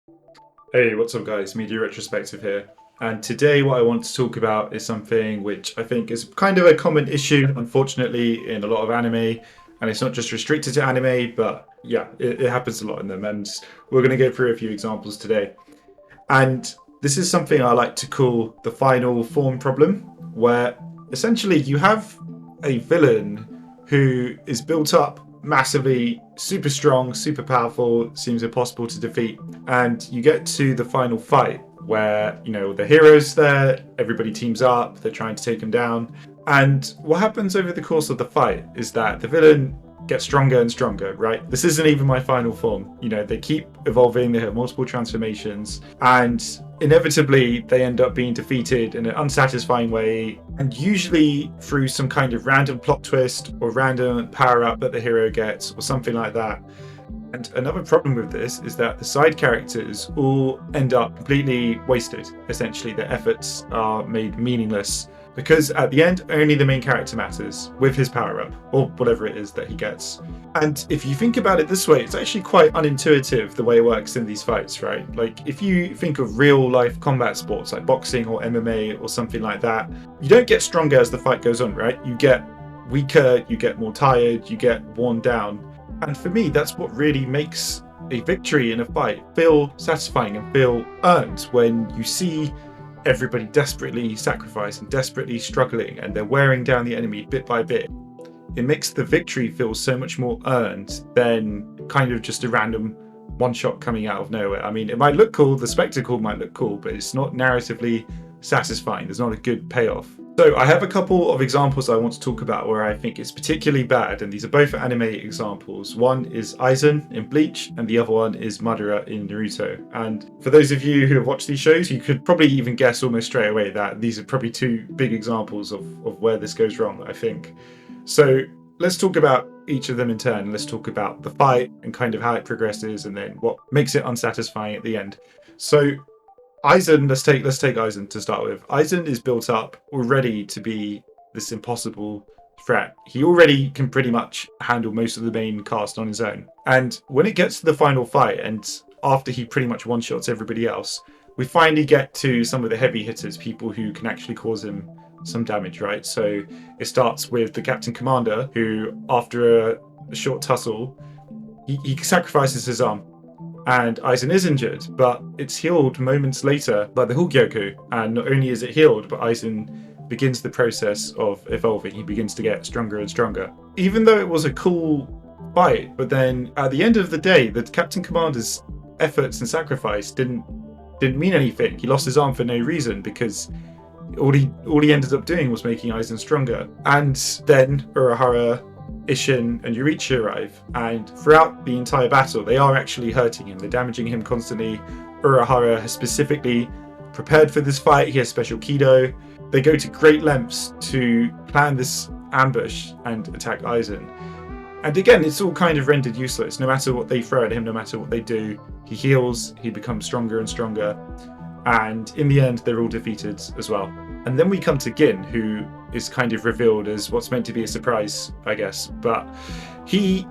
Hey, what's up, guys? Media Retrospective here. And today, what I want to talk about is something which I think is kind of a common issue, unfortunately, in a lot of anime. And it's not just restricted to anime, but yeah, it happens a lot in them. And we're going to go through a few examples today. And this is something I like to call the final form problem, where essentially you have a villain who is built up massively, super strong, super powerful, seems impossible to defeat. And you get to the final fight where, the hero's there, everybody teams up, they're trying to take him down. And what happens over the course of the fight is that the villain get stronger and stronger, right? This isn't even my final form. They keep evolving, they have multiple transformations, and inevitably they end up being defeated in an unsatisfying way, and usually through some kind of random plot twist or random power up that the hero gets or something like that. And another problem with this is that the side characters all end up completely wasted. Essentially, their efforts are made meaningless because at the end, only the main character matters with his power up or whatever it is that he gets. And if you think about it this way, it's actually quite unintuitive the way it works in these fights, right? Like, if you think of real life combat sports like boxing or MMA or something like that, you don't get stronger as the fight goes on, right? You get weaker, you get more tired, you get worn down. And for me, that's what really makes a victory in a fight feel satisfying and feel earned, when you see everybody desperately sacrificing, desperately struggling, and they're wearing down the enemy bit by bit. It makes the victory feel so much more earned than kind of just a random one shot coming out of nowhere. I mean, it might look cool, the spectacle might look cool, but it's not narratively satisfying. There's not a good payoff. So I have a couple of examples I want to talk about where I think it's particularly bad, and these are both anime examples. One is Aizen in Bleach, and the other one is Madara in Naruto. And for those of you who have watched these shows, you could probably even guess almost straight away that these are probably two big examples of where this goes wrong, I think. So let's talk about each of them in turn. Let's talk about the fight and kind of how it progresses, and then what makes it unsatisfying at the end. So Aizen, let's take Aizen to start with. Aizen is built up already to be this impossible threat. He already can pretty much handle most of the main cast on his own. And when it gets to the final fight, and after he pretty much one-shots everybody else, we finally get to some of the heavy hitters, people who can actually cause him some damage, right? So it starts with the Captain Commander, who after a short tussle, he sacrifices his arm, and Aizen is injured, but it's healed moments later by the Hogyoku. And not only is it healed, but Aizen begins the process of evolving. He begins to get stronger and stronger. Even though it was a cool fight, but then at the end of the day, the Captain Commander's efforts and sacrifice didn't mean anything. He lost his arm for no reason, because all he ended up doing was making Aizen stronger. And then Urahara, Isshin, and Yorichi arrive, and throughout the entire battle, they are actually hurting him. They're damaging him constantly. Urahara has specifically prepared for this fight. He has special Kido. They go to great lengths to plan this ambush and attack Aizen. And again, it's all kind of rendered useless. No matter what they throw at him, no matter what they do, he heals, he becomes stronger and stronger. And in the end, they're all defeated as well. And then we come to Gin, who is kind of revealed as what's meant to be a surprise, I guess. But he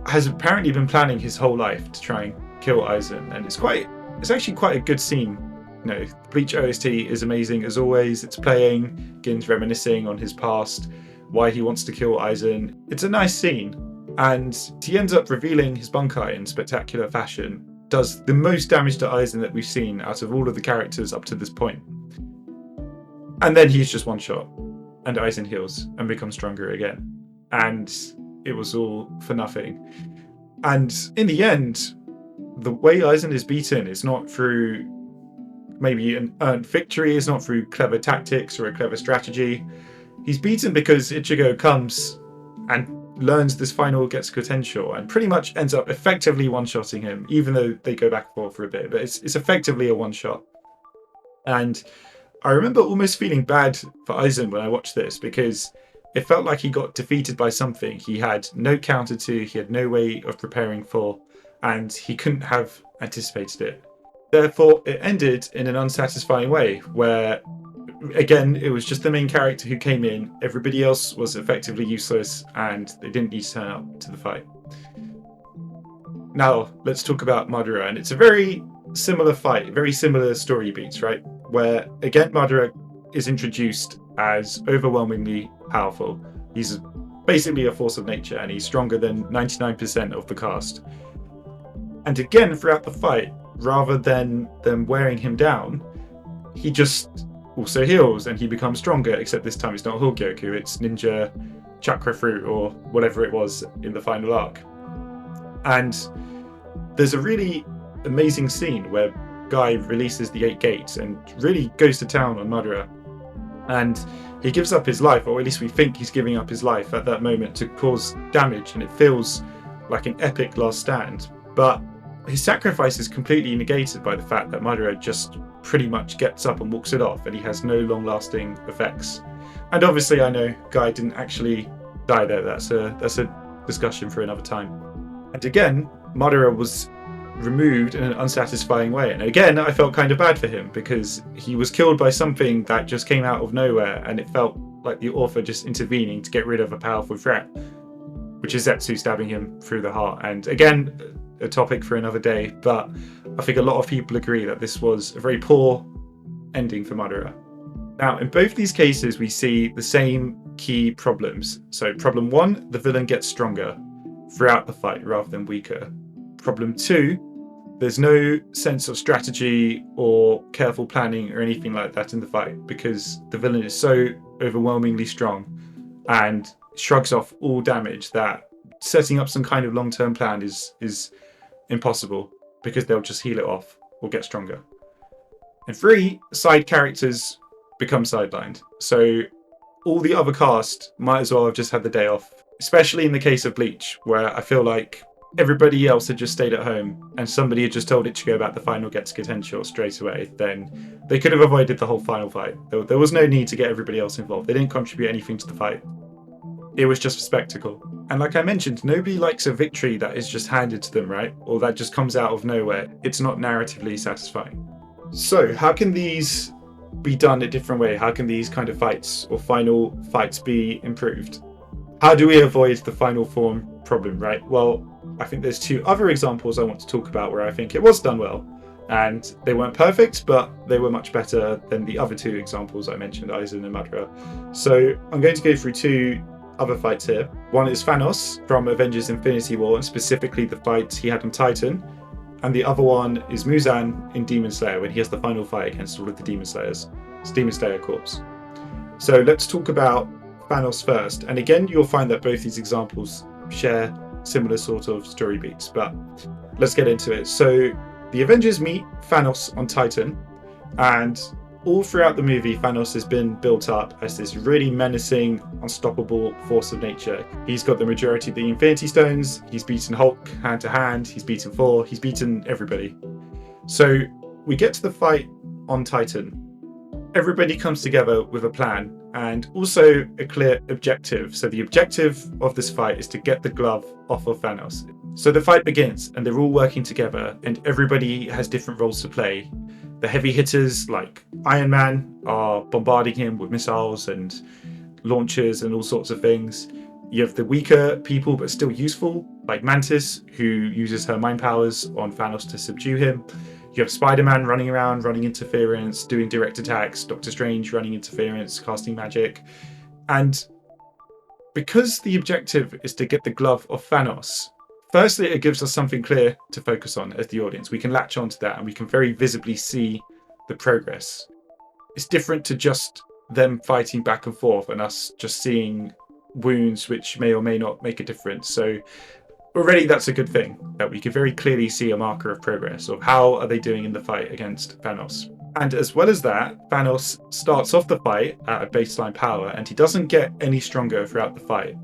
has apparently been planning his whole life to try and kill Aizen, and it's actually quite a good scene. Bleach OST is amazing as always. It's playing, Gin's reminiscing on his past, why he wants to kill Aizen. It's a nice scene, and he ends up revealing his Bunkai in spectacular fashion. Does the most damage to Aizen that we've seen out of all of the characters up to this point. And then he's just one shot, and Aizen heals and becomes stronger again. And it was all for nothing. And in the end, the way Aizen is beaten is not through maybe an earned victory, it's not through clever tactics or a clever strategy. He's beaten because Ichigo comes and learns this final Getsuga Tensho and pretty much ends up effectively one-shotting him, even though they go back and forth for a bit. But it's effectively a one-shot. And I remember almost feeling bad for Aizen when I watched this, because it felt like he got defeated by something he had no counter to, he had no way of preparing for, and he couldn't have anticipated it. Therefore, it ended in an unsatisfying way, where, again, it was just the main character who came in, everybody else was effectively useless, and they didn't need to turn up to the fight. Now, let's talk about Madara, and it's a very similar fight, very similar story beats, right? Where again, Madara is introduced as overwhelmingly powerful. He's basically a force of nature, and he's stronger than 99% of the cast. And again, throughout the fight, rather than them wearing him down, he just also heals and he becomes stronger, except this time it's not Hogyoku, it's Ninja Chakra Fruit or whatever it was in the final arc. And there's a really amazing scene where Guy releases the 8 gates and really goes to town on Madara. And he gives up his life, or at least we think he's giving up his life at that moment to cause damage, and it feels like an epic last stand. But his sacrifice is completely negated by the fact that Madara just pretty much gets up and walks it off, and he has no long-lasting effects. And obviously I know Guy didn't actually die there, that's a discussion for another time. And again, Madara was removed in an unsatisfying way, and again I felt kind of bad for him because he was killed by something that just came out of nowhere, and it felt like the author just intervening to get rid of a powerful threat, which is Zetsu stabbing him through the heart. And again, a topic for another day, but I think a lot of people agree that this was a very poor ending for Madara. Now, in both these cases, we see the same key problems. So problem 1, the villain gets stronger throughout the fight rather than weaker. Problem 2, there's no sense of strategy or careful planning or anything like that in the fight, because the villain is so overwhelmingly strong and shrugs off all damage that setting up some kind of long-term plan is impossible, because they'll just heal it off or get stronger. And 3, side characters become sidelined. So all the other cast might as well have just had the day off, especially in the case of Bleach, where I feel like everybody else had just stayed at home and somebody had just told Ichigo about the final Getsuga Tensho straight away. Then they could have avoided the whole final fight. There was no need to get everybody else involved. They didn't contribute anything to the fight. It was just a spectacle. And like I mentioned, nobody likes a victory that is just handed to them, right? Or that just comes out of nowhere. It's not narratively satisfying. So how can these be done a different way? How can these kind of fights or final fights be improved? How do we avoid the final form problem, right? Well, I think there's 2 other examples I want to talk about where I think it was done well. And they weren't perfect, but they were much better than the other 2 examples I mentioned, Aizen and Madara. So I'm going to go through 2 other fights here. One is Thanos from Avengers Infinity War, and specifically the fight he had on Titan. And the other one is Muzan in Demon Slayer, when he has the final fight against all of the Demon Slayers. It's Demon Slayer Corps. So let's talk about Thanos first. And again, you'll find that both these examples share similar sort of story beats, but let's get into it. So the Avengers meet Thanos on Titan, and all throughout the movie, Thanos has been built up as this really menacing, unstoppable force of nature. He's got the majority of the Infinity Stones, he's beaten Hulk hand to hand, he's beaten Thor, he's beaten everybody. So we get to the fight on Titan. Everybody comes together with a plan and also a clear objective. So the objective of this fight is to get the glove off of Thanos. So the fight begins and they're all working together and everybody has different roles to play. The heavy hitters like Iron Man are bombarding him with missiles and launchers and all sorts of things. You have the weaker people but still useful, like Mantis, who uses her mind powers on Thanos to subdue him. You have Spider-Man running around, running interference, doing direct attacks, Doctor Strange running interference, casting magic. And because the objective is to get the glove off Thanos, firstly, it gives us something clear to focus on as the audience. We can latch onto that and we can very visibly see the progress. It's different to just them fighting back and forth and us just seeing wounds which may or may not make a difference. So already that's a good thing, that we can very clearly see a marker of progress of how are they doing in the fight against Thanos. And as well as that, Thanos starts off the fight at a baseline power and he doesn't get any stronger throughout the fight.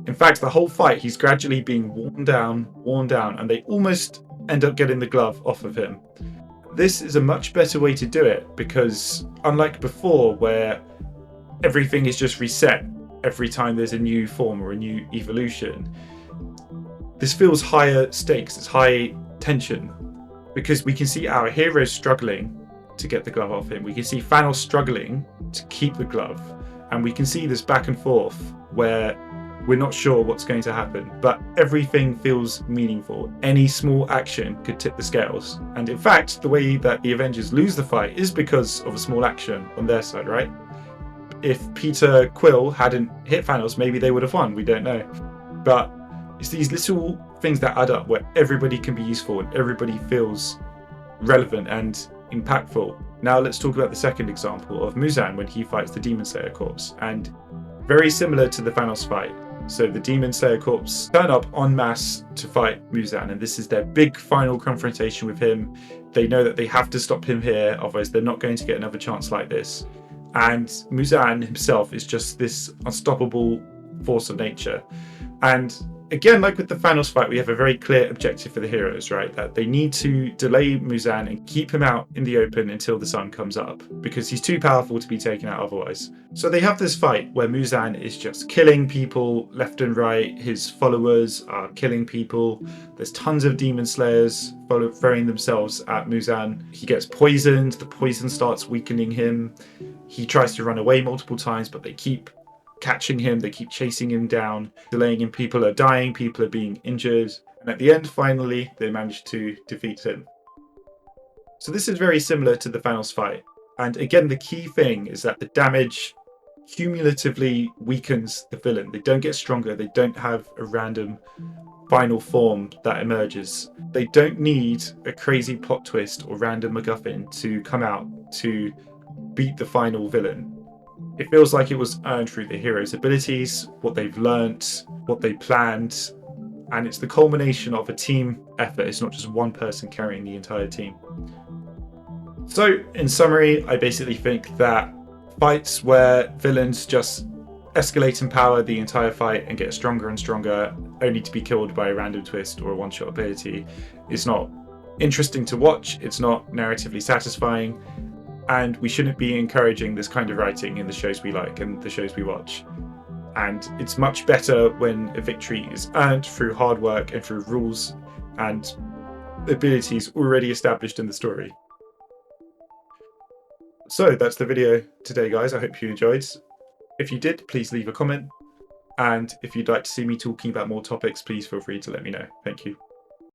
In fact, the whole fight, he's gradually being worn down, and they almost end up getting the glove off of him. This is a much better way to do it because unlike before where everything is just reset every time there's a new form or a new evolution, this feels higher stakes, it's high tension, because we can see our heroes struggling to get the glove off him. We can see Thanos struggling to keep the glove, and we can see this back and forth where We're not sure what's going to happen, but everything feels meaningful. Any small action could tip the scales. And in fact, the way that the Avengers lose the fight is because of a small action on their side, right? If Peter Quill hadn't hit Thanos, maybe they would have won. We don't know. But it's these little things that add up where everybody can be useful and everybody feels relevant and impactful. Now let's talk about the second example of Muzan when he fights the Demon Slayer Corps. And very similar to the Thanos fight. So the Demon Slayer Corps turn up en masse to fight Muzan, and this is their big final confrontation with him. They know that they have to stop him here, otherwise they're not going to get another chance like this. And Muzan himself is just this unstoppable force of nature. And again, like with the Thanos fight, we have a very clear objective for the heroes, right? That they need to delay Muzan and keep him out in the open until the sun comes up, because he's too powerful to be taken out otherwise. So they have this fight where Muzan is just killing people left and right. His followers are killing people. There's tons of demon slayers throwing themselves at Muzan. He gets poisoned. The poison starts weakening him. He tries to run away multiple times, but they keep catching him, they keep chasing him down, delaying him. People are dying, people are being injured, and at the end, finally, they manage to defeat him. So this is very similar to the Thanos fight. And again, the key thing is that the damage cumulatively weakens the villain. They don't get stronger, they don't have a random final form that emerges. They don't need a crazy plot twist or random MacGuffin to come out to beat the final villain. It feels like it was earned through the hero's abilities, what they've learnt, what they planned, and it's the culmination of a team effort. It's not just one person carrying the entire team. So, in summary, I basically think that fights where villains just escalate in power the entire fight and get stronger and stronger, only to be killed by a random twist or a one-shot ability, is not interesting to watch, it's not narratively satisfying, and we shouldn't be encouraging this kind of writing in the shows we like and the shows we watch. And it's much better when a victory is earned through hard work and through rules and abilities already established in the story. So that's the video today, guys. I hope you enjoyed. If you did, please leave a comment. And if you'd like to see me talking about more topics, please feel free to let me know. Thank you.